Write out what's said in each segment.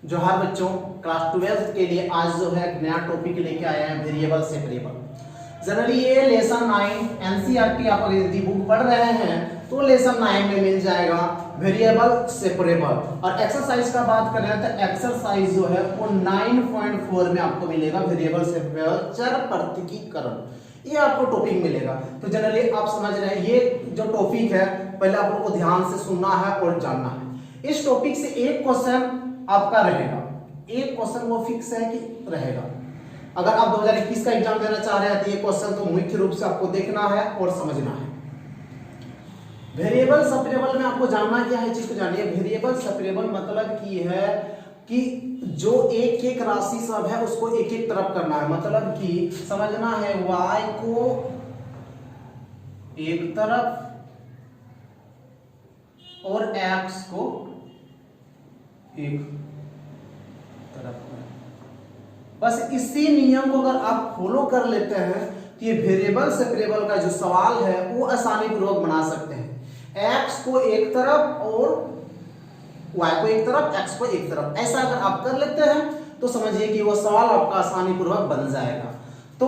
जो हर बच्चों क्लास 12 के लिए आज जो है एक नया टॉपिक लेके आए हैं, वेरिएबल सेपरेबल। जनरली ये लेसन 9 एनसीईआरटी आप अगर यदि बुक पढ़ रहे हैं तो लेसन 9 में मिल जाएगा वेरिएबल सेपरेबल। और एक्सरसाइज का बात करें तो एक्सरसाइज जो है वो 9.4 में आपको मिलेगा वेरिएबल सेपरेबल चर पृथकीकरण, ये आपको टॉपिक मिलेगा। तो जनरली आप समझ रहे हैं ये जो टॉपिक है पहले आप लोगों को ध्यान से सुनना है और जानना है। इस टॉपिक से एक क्वेश्चन आपका रहेगा, एक क्वेश्चन वो फिक्स है कि रहेगा। अगर आप 2021 का एग्जाम देना चाह रहे हैं तो ये क्वेश्चन तो मुख्य रूप से आपको देखना है और समझना है। वेरिएबल सेपरेबल में आपको जानना क्या है, चीज को जानिए। वेरिएबल सेपरेबल मतलब की है कि जो एक एक राशि सब है उसको एक एक तरफ करना है, मतलब कि समझना है y को एक तरफ और x को एक तरफ। बस इसी नियम को अगर आप फॉलो कर लेते हैं तो ये वेरिएबल सेपरेबल का जो सवाल है वो आसानी पूर्वक बना सकते हैं। x को एक तरफ और y को एक तरफ, x को एक तरफ, ऐसा अगर आप कर लेते हैं तो समझिए कि वो सवाल आपका आसानी पूर्वक बन जाएगा। तो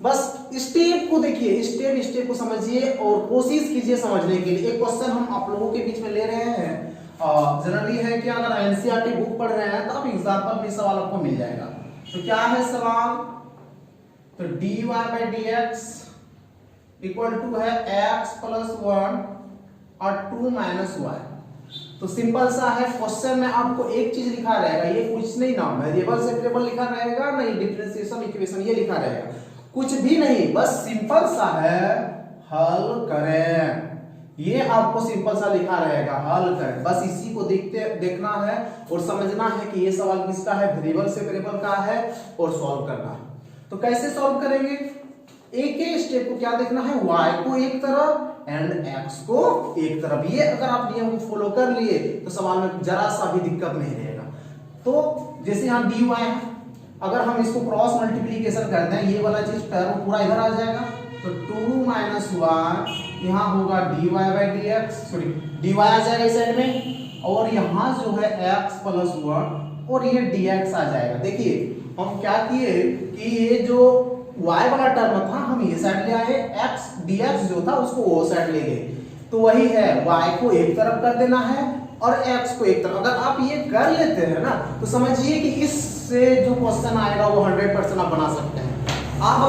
बस स्टेप को देखिए, स्टेप स्टेप को समझिए और कोशिश कीजिए समझने के लिए। एक क्वेश्चन हम आप लोगों के बीच में ले रहे हैं, जनरली है कि अगर एनसीईआरटी बुक पढ़ रहे हैं तो आप एग्जाम्पल में सवाल आपको मिल जाएगा। तो क्या है सवाल, तो dy by dx equal to है x प्लस 1 और 2 माइनस y। तो सिंपल सा है, क्वेश्चन में आपको एक चीज लिखा रहेगा, ये कुछ नहीं ना वेरिएबल सेपरेबल लिखा रहेगा, नहीं डिफरेंशिएशन इक्वेशन ये लिखा रहेगा, कुछ भी नहीं, बस सिंपल सा है हल करें। ये आपको सिंपल सा लिखा रहेगा हल करें, बस इसी को देखना है और समझना है कि ये सवाल किसका है, वेरिएबल सेपरेबल का है और सॉल्व करना है। तो कैसे सॉल्व करेंगे, एक एक स्टेप को क्या देखना है, y को एक तरफ एंड x को एक तरफ। ये अगर आप नियम को फॉलो कर लिए तो सवाल में जरा सा भी दिक्कत नहीं रहेगा। तो जैसे यहाँ dy है, अगर हम इसको क्रॉस मल्टीप्लीकेशन कर दें ये वाला चीज टर्म पूरा इधर आ जाएगा, तो 2 माइनस y यहाँ होगा dy by dx, sorry dy आ जाएगा इस साइड में और यहाँ जो है x प्लस 1 और ये dx आ जाएगा। देखिए हम क्या किए कि ये जो y वाला टर्म था हम ये साइड ले आए, x dx जो था उसको वो साइड ले गए, तो वही है y को एक तरफ कर देना है और x को एक तरफ। अगर आप ये कर लेते हैं ना तो समझिए कि इससे जो क्वेश्चन आएगा वो 100% आप बना सकते हैं। अब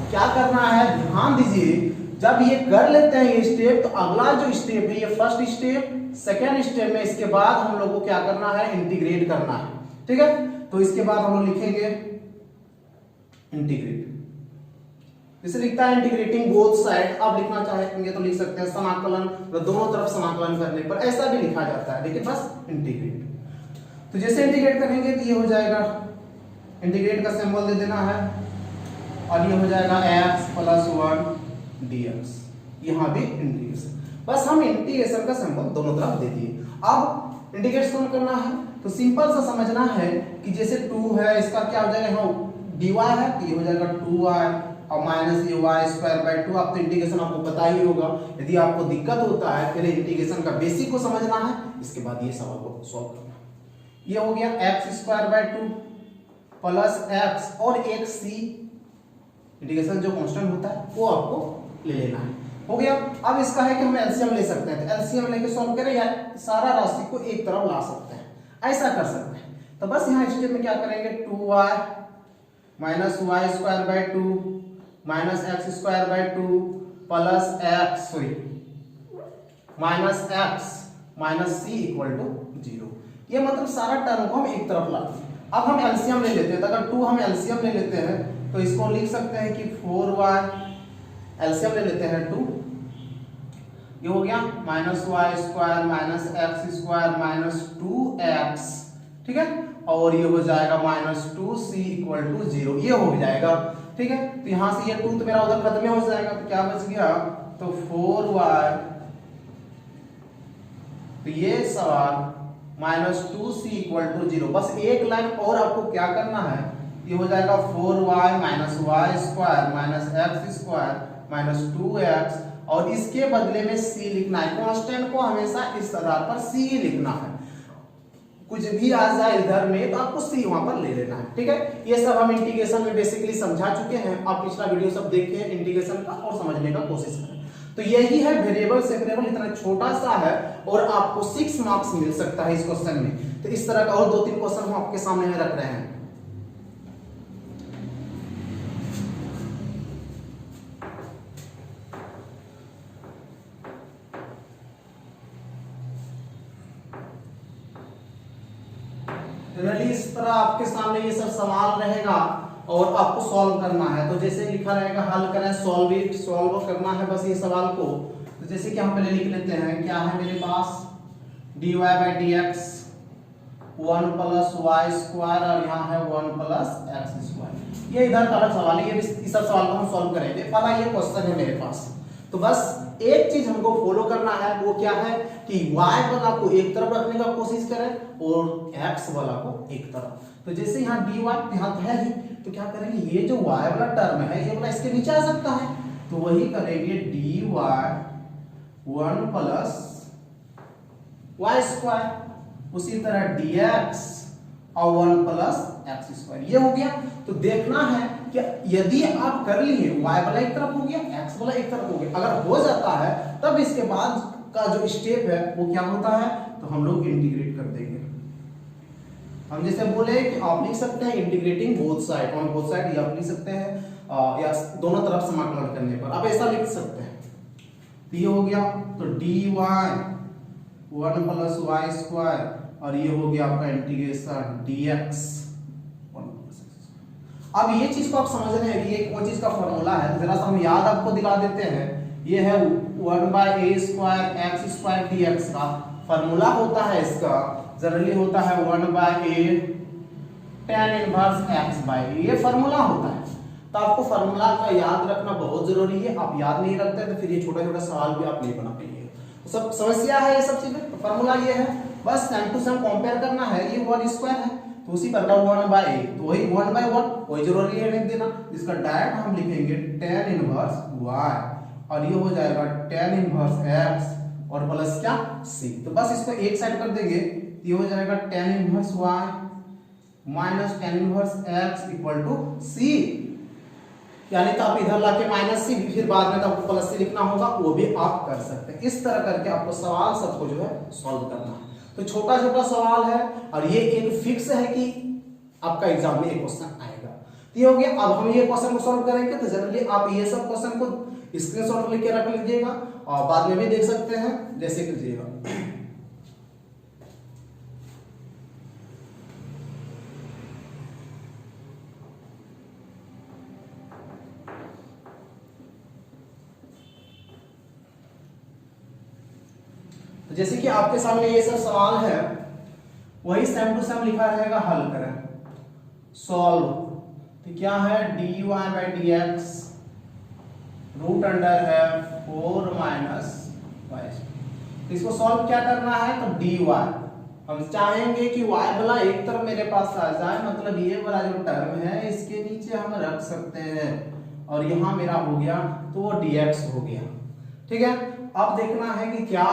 क्या करना है ध्यान दीजिए, जब ये कर लेते हैं ये स्टेप तो अगला जो स्टेप है ये फर्स्ट स्टेप, सेकेंड स्टेप में इसके बाद हम लोग को क्या करना है, इंटीग्रेट करना है। ठीक है, तो इसके बाद हम लोग लिखेंगे इंटीग्रेट, इसे लिखता है इंटीग्रेटिंग बोथ साइड। आप लिखना चाहेंगे तो लिख सकते हैं समाकलन, तो दोनों तरफ समाकलन करने पर ऐसा भी लिखा जाता है, लेकिन बस इंटीग्रेट। तो जैसे इंटीग्रेट करेंगे तो ये हो जाएगा, इंटीग्रेट का सिंबल दे देना है और ये हो जाएगा x प्लस 1 dx, यहाँ भी इंटीग्रेशन, बस हम इंटीग्रेशन का सिंबल दोनों तरफ दे दिए। अब इंटीग्रेशन करना है तो सिंपल सा समझना है कि जैसे 2 है इसका क्या हो जाएगा, यहाँ dy है तो ये हो जाएगा 2y और माइनस ये y स्क्वायर बाय 2। आप तो इंटीग्रेशन आपको पता ही होगा, यदि आपको दिक्कत होता है फिर इंटीग्रेशन का बेसिक को समझना है, इसके बाद ये सवाल को सॉल्व करना है। ये हो गया x square by 2 plus x और एक c, इंटीग्रेशन जो कांस्टेंट होता है वो आपको ले लेना है, हो गया। अब इसका है कि हम एलसीएम ले सकते हैं, तो एलसीएम लेके सॉल्व करें या सारा राशि को एक तरफ ला सकते हैं, ऐसा कर सकते हैं। तो बस यहाँ स्टेप में क्या करेंगे, 2y minus y square by 2 minus x square by 2 plus x sorry minus x minus c equal to 0। ये मतलब सारा टर्म को हम एक तरफ लाते हैं। अब हम एलसीएम ले लेते हैं, तो अगर 2 हम एलसीएम ले लेते हैं तो इसको लिख सकते हैं कि 4y, एलसीएम ले लेते हैं 2, ये हो गया minus y square minus x square minus 2x, ठीक है, और ये हो जाएगा माइनस 2c इक्वल टू 0, ये हो जाएगा। ठीक है, तो यहां से ये 2 तो मेरा उधर खत्म हो जाएगा, तो क्या बच गया, तो 4y, तो ये सवाल माइनस 2c इक्वल टू 0। बस एक लाइन और आपको क्या करना है, ये हो जाएगा 4y minus y square minus x square minus 2x और इसके बदले में c लिखना है, कांस्टेंट को हमेशा इस आधार पर c ही लिखना है। कुछ भी आ जाए इधर में तो आपको सी वहां पर ले लेना है, ठीक है। ये सब हम इंटीग्रेशन में बेसिकली समझा चुके हैं, आप पिछला वीडियो सब देखें इंटीग्रेशन का और समझने का कोशिश करें। तो यही है वेरिएबल सेपरेबल, इतना छोटा सा है और आपको 6 मार्क्स मिल सकता है इस क्वेश्चन में। तो इस तरह का और 2-3 क्वेश्चन हम आपके सामने में रख रहे हैं। जनरली इस तरह आपके सामने ये सब सवाल रहेगा और आपको सॉल्व करना है। तो जैसे लिखा रहेगा हल करें, सॉल्व इट, सॉल्व करना है बस ये सवाल को। तो जैसे कि हम पहले लिख लेते हैं, क्या है मेरे पास dy by d x 1 plus y square और यहाँ है 1 प्लस एक्स स्क्वायर। ये इधर का अलग सवाल है, ये इस सब सवाल को हम सॉल्व करेंगे। पहला ये क्वेश्चन है मेरे पास। तो बस एक चीज हमको फॉलो करना है, वो क्या है कि y वाला को एक तरफ रखने का कोशिश करें और x वाला को एक तरफ। तो जैसे यहाँ dy यहाँ है ही, तो क्या करेंगे, ये जो y वाला टर्म है ये वाला इसके नीचे आ सकता है, तो वही करेंगे dy 1 प्लस वाई स्क्वायर, उसी तरह dx और 1 प्लस एक्स स्क्वायर। ये हो गया। तो देखना है कि यदि आप कर लिए y वाला एक तरफ हो गया, x वाला एक तरफ हो गया, अगर हो जाता है तब इसके बाद का जो स्टेप है वो क्या होता है, तो हम लोग इंटीग्रेट कर देंगे। हम जैसे बोले कि आप लिख सकते हैं integrating both side, on both side, या आप लिख सकते हैं या दोनों तरफ समाकलन करने पर आप ऐसा लिख सकते हैं। तो ये हो गया, तो dy 1 प्लस वाई स्क्वायर और ये हो गया आपका इंटीग्रेशन dx 1 प्लस x। अब ये चीज को आप समझ रहे हैं कि ये कौन चीज का फॉर्मूला है, जरा सा हम याद आपको दिला देते हैं। ये है 1 बाय ए स्क्वायर एक्स स्क्वायर dx का फॉर्मूला होता है, इसका जनरली होता है 1 बाय ए tan इनवर्स x बाय ए, ये फॉर्मूला होता है। तो आपको फॉर्मूला का याद रखना बहुत जरूरी है। आप याद नहीं रखते तो फिर ये छोटा छोटा सवाल भी आप नहीं बना पाएंगे। तो सब समस्या है ये सब चीजें। तो फॉर्मूला ये है, बस सेम टू सेम कंपेयर करना है। ये 1 स्क्वायर है तो उसी प्रकार 1 बाय ए, तो वही 1 बाय 1, कोई जरूरी है नहीं देना। इसका डायरेक्ट हम लिखेंगे tan इनवर्स y और ये हो जाएगा tan इनवर्स x और प्लस क्या c। तो बस इसको एक साइड कर देंगे, ये हो जाएगा tan inverse y minus tan inverse x equal to c। यानी तो आप इधर लाके माइनस सी, फिर बाद में तो आपको प्लस सी लिखना होगा, वो भी आप कर सकते हैं। इस तरह करके आपको सवाल सबको जो है सॉल्व करना है। तो छोटा छोटा सवाल है और ये एक फिक्स है कि आपका एग्जाम में एक क्वेश्चन आएगा। तो ये हो गया। अब हम ये क्वेश्चन को सॉल्व करेंगे, तो जनरली आप ये सब क्वेश्चन को स्क्रीनशॉट लेके रख लीजिएगा और बाद में भी देख सकते हैं, जैसे कीजिएगा। जैसे कि आपके सामने ये सब सवाल है, वही सेम टू सेम लिखा रहेगा, हल करें, सॉल्व। तो क्या है dy by d x root under है 4 माइनस वाई। तो इसको सॉल्व क्या करना है, तो dy हम चाहेंगे कि y वाला एक तरफ मेरे पास आ जाए, मतलब ये वाला जो टर्म है इसके नीचे हम रख सकते हैं और यहां मेरा हो गया तो वो dx हो गया। ठीक है। अब देखना है कि क्या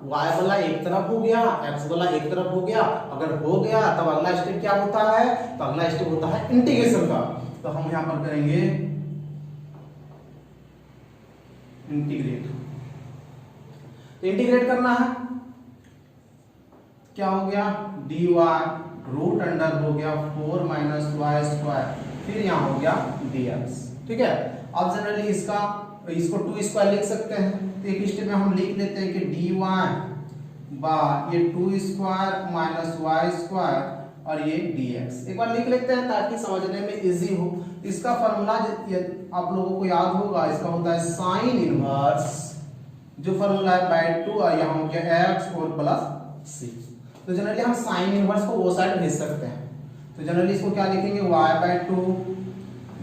y वाला एक तरफ हो गया, x वाला एक तरफ हो गया। अगर हो गया तब अगला स्टेप क्या होता है, तो अगला स्टेप होता है इंटीग्रेशन का। तो हम यहां पर करेंगे इंटीग्रेट। तो इंटीग्रेट करना है, क्या हो गया dy रूट अंडर हो गया 4 माइनस वाई स्क्वायर, फिर यहां हो गया dx। ठीक है। अब जनरली इसको 2 स्क्वायर लिख सकते हैं। तो एक स्टेप में हम लिख लेते हैं कि dy बाय ये 2 स्क्वायर माइनस वाई स्क्वायर और ये dx एक बार लिख लेते हैं ताकि समझने में इजी हो। इसका फॉर्मूला आप लोगों को याद होगा, इसका होता है साइन इनवर्स, जो फॉर्मूला है बाय 2 और यहाँ हो गया x और प्लस c। तो जनरली हम साइन इनवर्स को वो साइड भेज सकते हैं। तो जनरली इसको क्या लिखेंगे y बाय 2,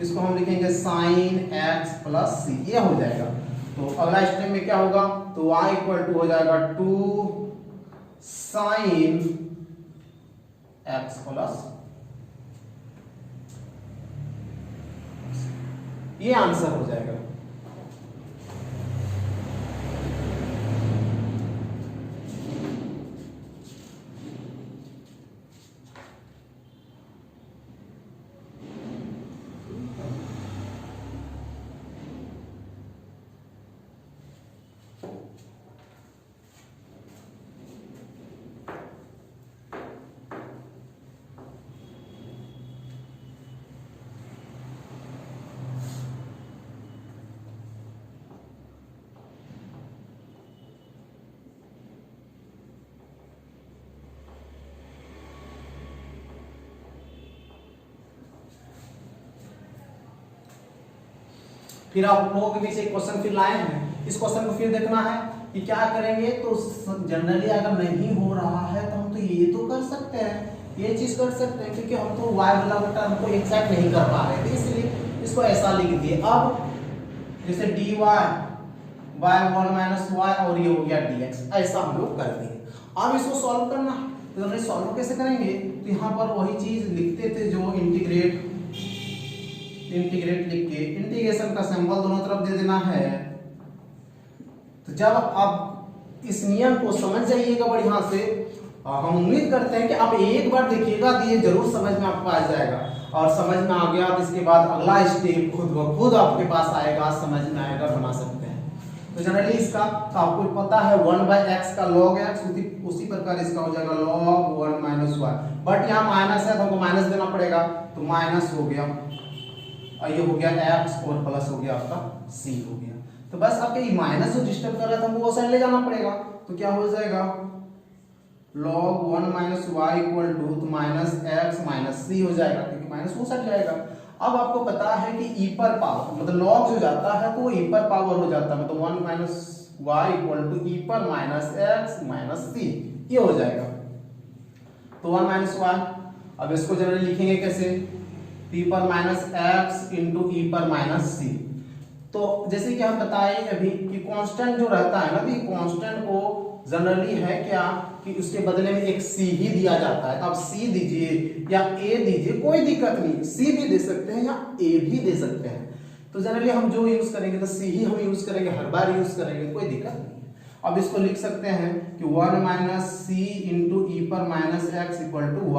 इसको हम लिखेंगे साइन x प्लस c, ये हो जाएगा। तो अगला स्टेप में क्या होगा, तो y इक्वल टू हो जाएगा 2 साइन x प्लस, ये आंसर हो जाएगा। फिर आप लोगों के बीच एक क्वेश्चन फिर लाए हैं, इस क्वेश्चन को फिर देखना है कि क्या करेंगे। तो जनरली अगर नहीं हो रहा है तो हम तो ये तो कर सकते हैं, ये चीज कर सकते हैं, क्योंकि हम तो y वाला टर्म को एग्जैक्ट नहीं कर पा रहे थे, इसलिए इसको ऐसा लिख दिए। अब जैसे dy y1 माइनस y और ये हो गया dx, ऐसा हम लोग कर दिए। अब इसको सॉल्व करना है, तो हमने सॉल्व कैसे करेंगे, तो यहाँ पर वही चीज लिखते थे जो इंटीग्रेट लिख के इंटीग्रेशन का सिंबल दोनों तरफ दे देना है। तो जब आप इस नियम को समझ जाइएगा बढ़िया से, हम उम्मीद करते हैं कि आप एक बार देखिएगा तो ये जरूर समझ में आपको आ जाएगा, और समझ में आ गया तो इसके बाद अगला स्टेप खुद ब खुद आपके पास आएगा, समझ में आएगा, बना सकते हैं। तो जनरली इसका तो आपको पता है 1/x का log x, उसी प्रकार इसका हो जाएगा log 1 माइनस y, बट यहाँ माइनस है तो हमको माइनस देना पड़ेगा, तो माइनस हो गया, और ये हो गया x और प्लस हो गया आपका c हो गया। तो बस आपके ये माइनस जो डिस्टर्ब कर रहा था हमको वो साइड ले जाना पड़ेगा, तो क्या हो जाएगा log 1 minus y equal to तो माइनस एक्स माइनस सी हो जाएगा, क्योंकि माइनस वो साइड जाएगा। अब आपको पता है कि ई पर पावर मतलब log जो जाता है तो वो ई पर पावर हो जाता है, मतलब 1 माइनस वाई इक्वल टू ई पर माइनस एक्स माइनस सी, ये हो जाएगा। तो 1 माइनस वाई, अब इसको जनरली लिखेंगे कैसे, ई पर माइनस एक्स इंटू ई पर माइनस सी। तो जैसे कि हम बताए अभी कि कांस्टेंट जो रहता है ना, तो कांस्टेंट को जनरली है क्या कि उसके बदले में एक c ही दिया जाता है, तो आप c दीजिए या a दीजिए, कोई दिक्कत नहीं, c भी दे सकते हैं या a भी दे सकते हैं। तो जनरली हम जो यूज करेंगे तो c ही हम यूज करेंगे, हर बार यूज करेंगे, कोई दिक्कत नहीं है। अब इसको लिख सकते हैं कि 1 माइनस सी इंटू ई पर minus x equal to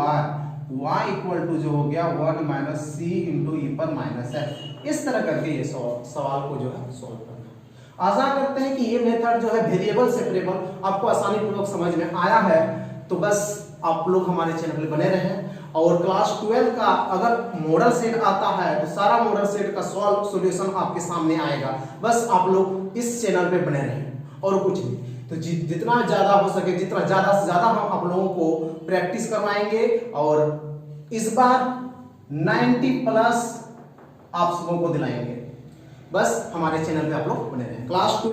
y equal to जो हो गया 1 माइनस सी इंटू ई पर माइनस एक्स। इस तरह करके ये सवाल को जो है सोल्व करना। आशा करते हैं कि ये मेथड जो है वेरिएबल सेपरेबल आपको आसानी पूर्वक समझ में आया है। तो बस आप लोग हमारे चैनल पे बने रहें, और क्लास 12 का अगर मॉडल सेट आता है तो सारा मॉडल सेट का सॉल्यूशन आपके सामने आएगा। बस आप लोग इस चैनल पे बने रहें और कुछ नहीं। तो जितना ज्यादा हो सके, जितना ज्यादा से ज्यादा हम आप लोगों को प्रैक्टिस करवाएंगे, और इस बार 90 प्लस आप सबों को दिलाएंगे। बस हमारे चैनल पे आप लोग बने रहें। क्लास 2